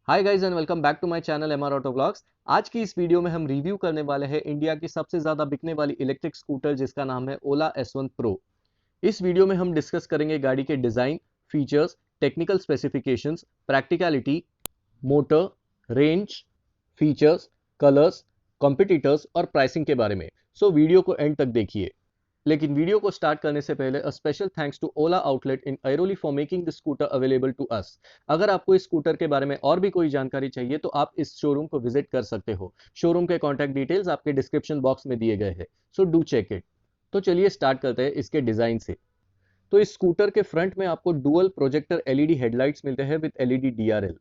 Hi guys and welcome back to my channel MR auto vlogs. आज की इस video में हम रिव्यू करने वाले हैं इंडिया की सबसे ज्यादा बिकने वाली इलेक्ट्रिक स्कूटर जिसका नाम है ओला S1 प्रो। इस वीडियो में हम डिस्कस करेंगे गाड़ी के design, features, technical specifications, practicality, motor, range, features, colours, competitors और प्राइसिंग के बारे में। सो वीडियो को एंड तक देखिए। लेकिन वीडियो को स्टार्ट करने से पहले a special thanks to Ola outlet in Airoli for making the scooter available to us. अगर आपको इस स्कूटर के बारे में और भी कोई जानकारी चाहिए तो आप इस शोरूम को विजिट कर सकते हो। शोरूम के कॉन्टैक्ट डिटेल्स आपके डिस्क्रिप्शन बॉक्स में दिए गए हैं, सो डू चेक इट। तो चलिए स्टार्ट करते हैं इसके डिजाइन से। तो इस स्कूटर के फ्रंट में आपको डुअल प्रोजेक्टर एलईडी हेडलाइट्स मिलते हैं विद एलईडी डीआरएल।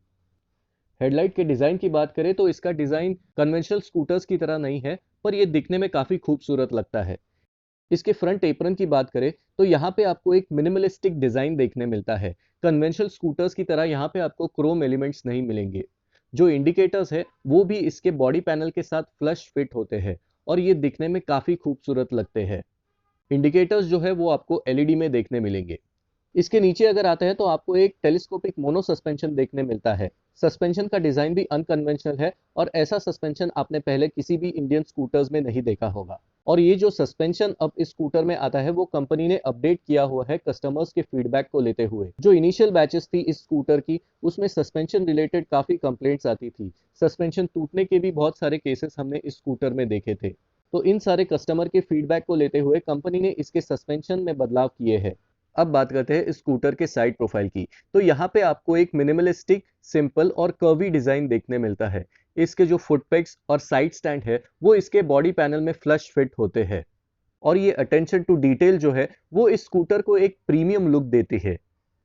हेडलाइट के डिजाइन की बात करें तो इसका डिजाइन कन्वेंशनल स्कूटर्स की तरह नहीं है, पर यह दिखने में काफी खूबसूरत लगता है। इसके फ्रंट एप्रन की बात करें तो यहाँ पे आपको एक मिनिमलिस्टिक डिजाइन देखने मिलता है। कन्वेंशनल स्कूटर्स की तरह यहाँ पे आपको क्रोम एलिमेंट्स नहीं मिलेंगे। जो इंडिकेटर्स है वो भी इसके बॉडी पैनल के साथ फ्लश फिट होते हैं और ये दिखने में काफी खूबसूरत लगते हैं। इंडिकेटर्स जो है वो आपको एलईडी में देखने मिलेंगे। इसके नीचे अगर आते हैं तो आपको एक टेलीस्कोपिक मोनो सस्पेंशन देखने मिलता है। सस्पेंशन का डिजाइन भी अनकन्वेंशनल है और ऐसा सस्पेंशन आपने पहले किसी भी इंडियन स्कूटर्स में नहीं देखा होगा। और ये जो सस्पेंशन अब इस स्कूटर में आता है वो कंपनी ने अपडेट किया हुआ है कस्टमर्स के फीडबैक को लेते हुए। जो इनिशियल बैचेस थी इस स्कूटर की उसमें सस्पेंशन रिलेटेड काफी कंप्लेंट्स आती थी। सस्पेंशन टूटने के भी बहुत सारे केसेस हमने इस स्कूटर में देखे थे। तो इन सारे कस्टमर के फीडबैक को लेते हुए कंपनी ने इसके सस्पेंशन में बदलाव किए हैं। अब बात करते हैं इस स्कूटर के साइड प्रोफाइल की। तो यहाँ पे आपको एक मिनिमलिस्टिक, सिंपल और कर्वी डिजाइन देखने मिलता है। इसके जो फुटपेग्स और साइड स्टैंड है वो इसके बॉडी पैनल में फ्लश फिट होते हैं और ये अटेंशन टू डिटेल जो है वो इस स्कूटर को एक प्रीमियम लुक देती है।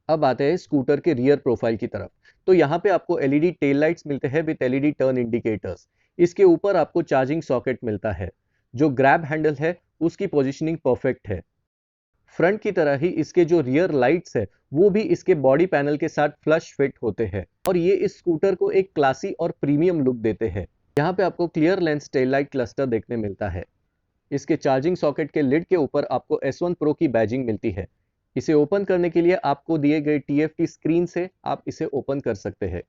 अब आते हैं स्कूटर के रियर प्रोफाइल की तरफ। तो यहाँ पे आपको एलईडी टेल लाइट्स मिलते हैं विद एलईडी टर्न इंडिकेटर्स। इसके ऊपर आपको चार्जिंग सॉकेट मिलता है। जो ग्रैब हैंडल है उसकी पोजिशनिंग परफेक्ट है। फ्रंट की तरह ही इसके जो रियर लाइट्स है वो भी इसके बॉडी पैनल के साथ फ्लश फिट होते हैं और ये इस स्कूटर को एक क्लासी और प्रीमियम लुक देते हैं। यहाँ पे आपको clear lens tail light cluster देखने मिलता है। इसके चार्जिंग सॉकेट के लिड के ऊपर आपको S1 प्रो की बैजिंग मिलती है। इसे ओपन करने के लिए आपको दिए गए TFT स्क्रीन से आप इसे ओपन कर सकते हैं।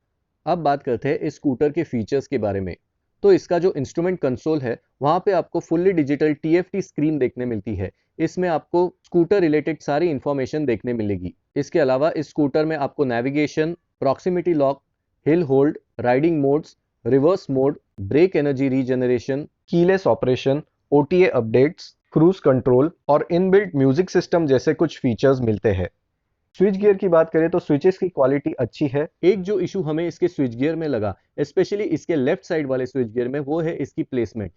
अब बात करते हैं इस स्कूटर के फीचर्स के बारे में। तो इसका जो इंस्ट्रूमेंट कंसोल है वहां पे आपको फुल्ली डिजिटल TFT स्क्रीन देखने मिलती है। इसमें आपको स्कूटर रिलेटेड सारी इंफॉर्मेशन देखने मिलेगी। इसके अलावा इस स्कूटर में आपको navigation, proximity lock, hill hold, riding modes, reverse mode, brake energy regeneration, keyless operation, OTA updates, cruise control और इनबिल्ट म्यूजिक सिस्टम जैसे कुछ फीचर्स मिलते हैं। स्विच गियर की बात करें तो स्विचेस की क्वालिटी अच्छी है। एक जो इशू हमें इसके स्विच गियर में लगा, स्पेशली इसके लेफ्ट साइड वाले स्विच गियर में, वो है इसकी प्लेसमेंट।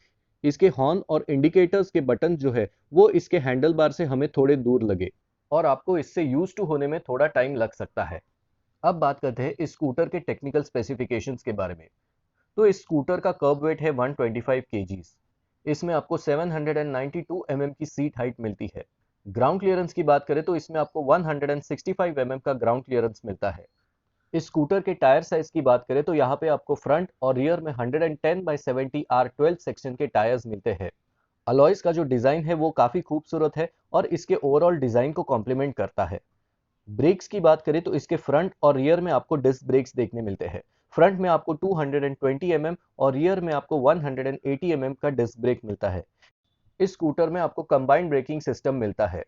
इसके हॉर्न और इंडिकेटर्स के बटन जो है वो इसके हैंडल बार से हमें थोड़े दूर लगे और आपको इससे यूज टू होने में थोड़ा टाइम लग सकता है। अब बात करते हैं इस स्कूटर के टेक्निकल स्पेसिफिकेशंस के बारे में। तो इस स्कूटर का कर्ब वेट है 125 kgs। इसमें आपको 792 की सीट हाइट मिलती है। ग्राउंड क्लियरेंस की बात करें तो इसमें आपको 165 का ग्राउंड क्लियरेंस मिलता है। इस स्कूटर के टायर साइज की बात करें तो यहाँ पे आपको फ्रंट और रियर में 110/70 R12 सेक्शन के टायर्स मिलते हैं। अलॉयस का जो डिजाइन है वो काफी खूबसूरत है और इसके ओवरऑल डिजाइन को कॉम्प्लीमेंट करता है। ब्रेक्स की बात करें तो इसके फ्रंट और रियर में आपको डिस्क ब्रेक्स देखने मिलते हैं। फ्रंट में आपको 220 और रियर में आपको 180 का डिस्क ब्रेक मिलता है। इस स्कूटर में आपको कंबाइंड ब्रेकिंग सिस्टम मिलता है।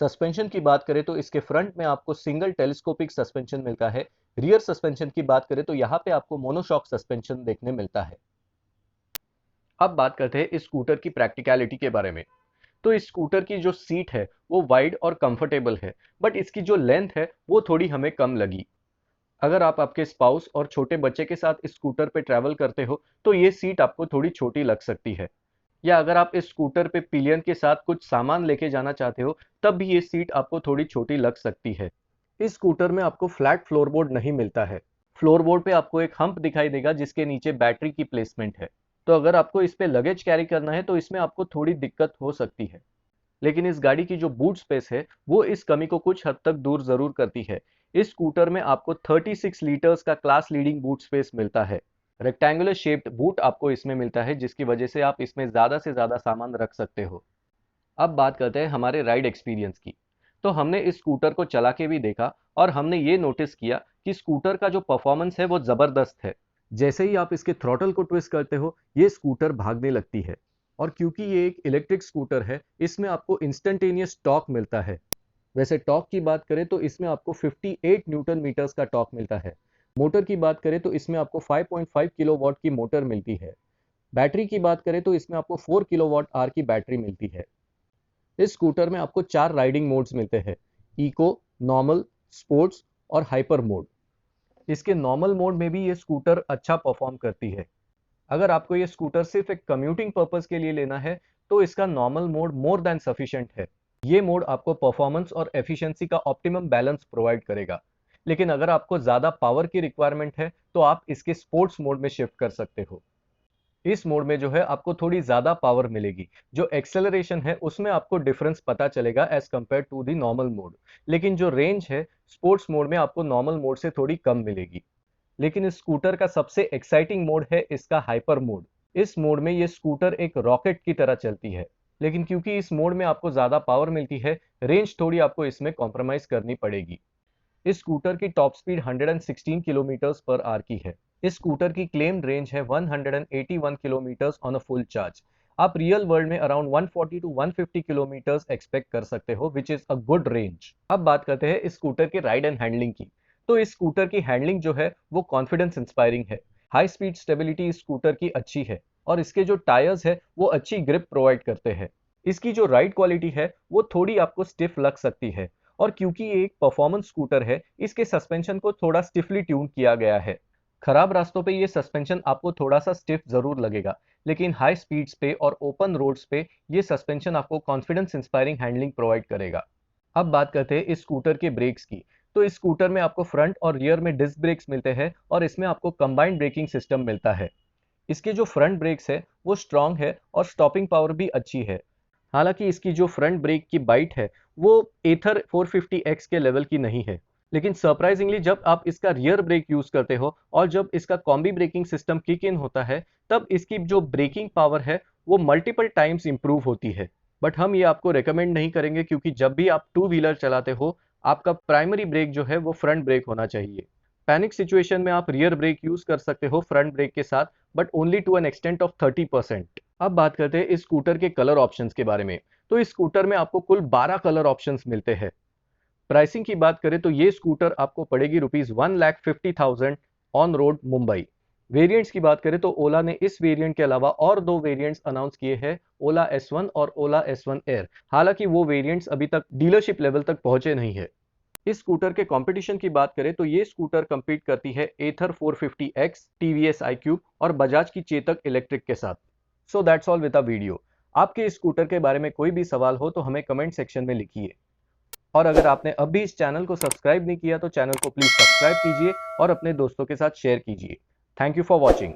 सस्पेंशन की बात करें तो इसके फ्रंट में आपको सिंगल टेलीस्कोपिक सस्पेंशन मिलता है। रियर सस्पेंशन की बात करें तो यहाँ पे आपको मोनोशॉक सस्पेंशन देखने मिलता है। अब बात करते हैं इस स्कूटर की प्रैक्टिकलिटी के बारे में। तो इस स्कूटर की जो सीट है वो वाइड और कंफर्टेबल है, बट इसकी जो लेंथ है वो थोड़ी हमें कम लगी। अगर आप आपके स्पाउस और छोटे बच्चे के साथ इस स्कूटर पे ट्रैवल करते हो तो ये सीट आपको थोड़ी छोटी लग सकती है। या अगर आप इस स्कूटर पे पिलियन के साथ कुछ सामान लेके जाना चाहते हो तब भी ये सीट आपको थोड़ी छोटी लग सकती है। इस स्कूटर में आपको फ्लैट फ्लोरबोर्ड नहीं मिलता है। फ्लोरबोर्ड पे आपको एक हम्प दिखाई देगा जिसके नीचे बैटरी की प्लेसमेंट है। तो अगर आपको इस पे लगेज कैरी करना है तो इसमें आपको थोड़ी दिक्कत हो सकती है। लेकिन इस गाड़ी की जो बूट स्पेस है वो इस कमी को कुछ हद तक दूर जरूर करती है। इस स्कूटर में आपको 36 लीटर्स का क्लास लीडिंग बूट स्पेस मिलता है। रेक्टेंगुलर शेप्ड बूट आपको इसमें मिलता है जिसकी वजह से आप इसमें ज़्यादा से ज़्यादा सामान रख सकते हो। अब बात करते हैं हमारे राइड एक्सपीरियंस की। तो हमने इस स्कूटर को चला के भी देखा और हमने ये नोटिस किया कि स्कूटर का जो परफॉर्मेंस है वो ज़बरदस्त है। जैसे ही आप इसके थ्रॉटल को ट्विस्ट करते हो ये स्कूटर भागने लगती है। और क्योंकि ये एक इलेक्ट्रिक स्कूटर है, इसमें आपको इंस्टेंटेनियस टॉर्क मिलता है। वैसे टॉर्क की बात करें तो इसमें आपको 58 न्यूटन मीटर्स का टॉर्क मिलता है। मोटर की बात करें तो इसमें आपको 5.5 किलोवाट की मोटर मिलती है। बैटरी की बात करें तो इसमें आपको 4 किलोवाट आवर की बैटरी मिलती है। इस स्कूटर में आपको 4 राइडिंग मोड्स मिलते हैं: इको, नॉर्मल, स्पोर्ट्स और हाइपर मोड। इसके नॉर्मल मोड में भी ये स्कूटर अच्छा परफॉर्म करती है। अगर आपको ये स्कूटर सिर्फ एक कम्यूटिंग पर्पस के लिए लेना है तो इसका normal mode more than sufficient है। ये मोड आपको परफॉर्मेंस और एफिशिएंसी का ऑप्टिमम बैलेंस प्रोवाइड करेगा। लेकिन अगर आपको ज़्यादा पावर की रिक्वायरमेंट है तो आप इसके स्पोर्ट्स मोड में शिफ्ट कर सकते हो। इस मोड में जो है आपको थोड़ी ज़्यादा पावर मिलेगी। जो एक्सेलरेशन है उसमें आपको डिफरेंस पता चलेगा as compared to the normal mode. लेकिन जो रेंज है स्पोर्ट्स मोड में आपको नॉर्मल मोड से थोड़ी कम मिलेगी। लेकिन इस स्कूटर का सबसे एक्साइटिंग मोड है इसका हाइपर मोड। इस मोड में ये स्कूटर एक रॉकेट की तरह चलती है। लेकिन क्योंकि इस मोड में आपको ज़्यादा पावर मिलती है, रेंज थोड़ी आपको इसमें कॉम्प्रोमाइज़ करनी पड़ेगी। इस स्कूटर की top speed 116 kilometres per hour की है। इस स्कूटर की क्लेम्ड रेंज है 181 kilometres on a full charge. आप रियल वर्ल्ड में अराउंड 140 टू 150 किलोमीटर्स एक्सपेक्ट कर सकते हो, which is a good range. अब बात करते हैं इस स्कूटर के राइड एंड हैंडलिंग की। तो इस स्कूटर की हैंडलिंग जो है वो कॉन्फिडेंस इंस्पायरिंग है। हाई स्पीड स्टेबिलिटी इस स्कूटर की अच्छी है और इसके जो टायर्स है वो अच्छी ग्रिप प्रोवाइड करते हैं। इसकी जो राइड क्वालिटी है वो थोड़ी आपको स्टिफ लग सकती है। और क्योंकि ये एक परफॉर्मेंस स्कूटर है, इसके सस्पेंशन को थोड़ा स्टिफली ट्यून किया गया है। खराब रास्तों पे ये सस्पेंशन आपको थोड़ा सा स्टिफ जरूर लगेगा, लेकिन हाई स्पीड्स पे और ओपन रोड्स पे ये सस्पेंशन आपको कॉन्फिडेंस इंस्पायरिंग हैंडलिंग प्रोवाइड करेगा। अब बात करते हैं इस स्कूटर के ब्रेक्स की। तो इस स्कूटर में आपको फ्रंट और रियर में डिस्क ब्रेक्स मिलते हैं और इसमें आपको कंबाइंड ब्रेकिंग सिस्टम मिलता है। इसके जो फ्रंट ब्रेक्स है वो स्ट्रांग है और स्टॉपिंग पावर भी अच्छी है। हालांकि इसकी जो फ्रंट ब्रेक की बाइट है वो एथर 450X के लेवल की नहीं है। लेकिन सरप्राइजिंगली जब आप इसका रियर ब्रेक यूज करते हो और जब इसका combi braking system kick in होता है, तब इसकी जो ब्रेकिंग पावर है वो मल्टीपल टाइम्स इंप्रूव होती है। बट हम ये आपको रेकमेंड नहीं करेंगे, क्योंकि जब भी आप टू व्हीलर चलाते हो आपका प्राइमरी ब्रेक जो है वो फ्रंट ब्रेक होना चाहिए। पैनिक सिचुएशन में आप रियर ब्रेक यूज कर सकते हो फ्रंट ब्रेक के साथ, but only to an extent of 30%। अब बात करते हैं इस स्कूटर के कलर ऑप्शंस के बारे में। तो इस स्कूटर में आपको कुल 12 कलर ऑप्शंस मिलते हैं। प्राइसिंग की बात करें तो ये स्कूटर आपको पड़ेगी ₹1,50,000 ऑन रोड मुंबई। वेरिएंट्स की बात करें तो ओला ने इस वेरिएंट के अलावा और दो वेरिएंट्स अनाउंस किए हैं, ओला S1 और ओला S1 एयर। हालांकि वो वेरिएंट्स अभी तक डीलरशिप लेवल तक पहुंचे नहीं है। इस स्कूटर के कंपटीशन की बात करें तो ये स्कूटर compete करती है एथर 450X, टीवीएस iQube और बजाज की चेतक इलेक्ट्रिक के साथ। So that's all with a video. आपके इस स्कूटर के बारे में कोई भी सवाल हो तो हमें कमेंट सेक्शन में लिखिए। और अगर आपने अब भी इस चैनल को सब्सक्राइब नहीं किया तो चैनल को प्लीज सब्सक्राइब कीजिए और अपने दोस्तों के साथ शेयर कीजिए। Thank you for watching.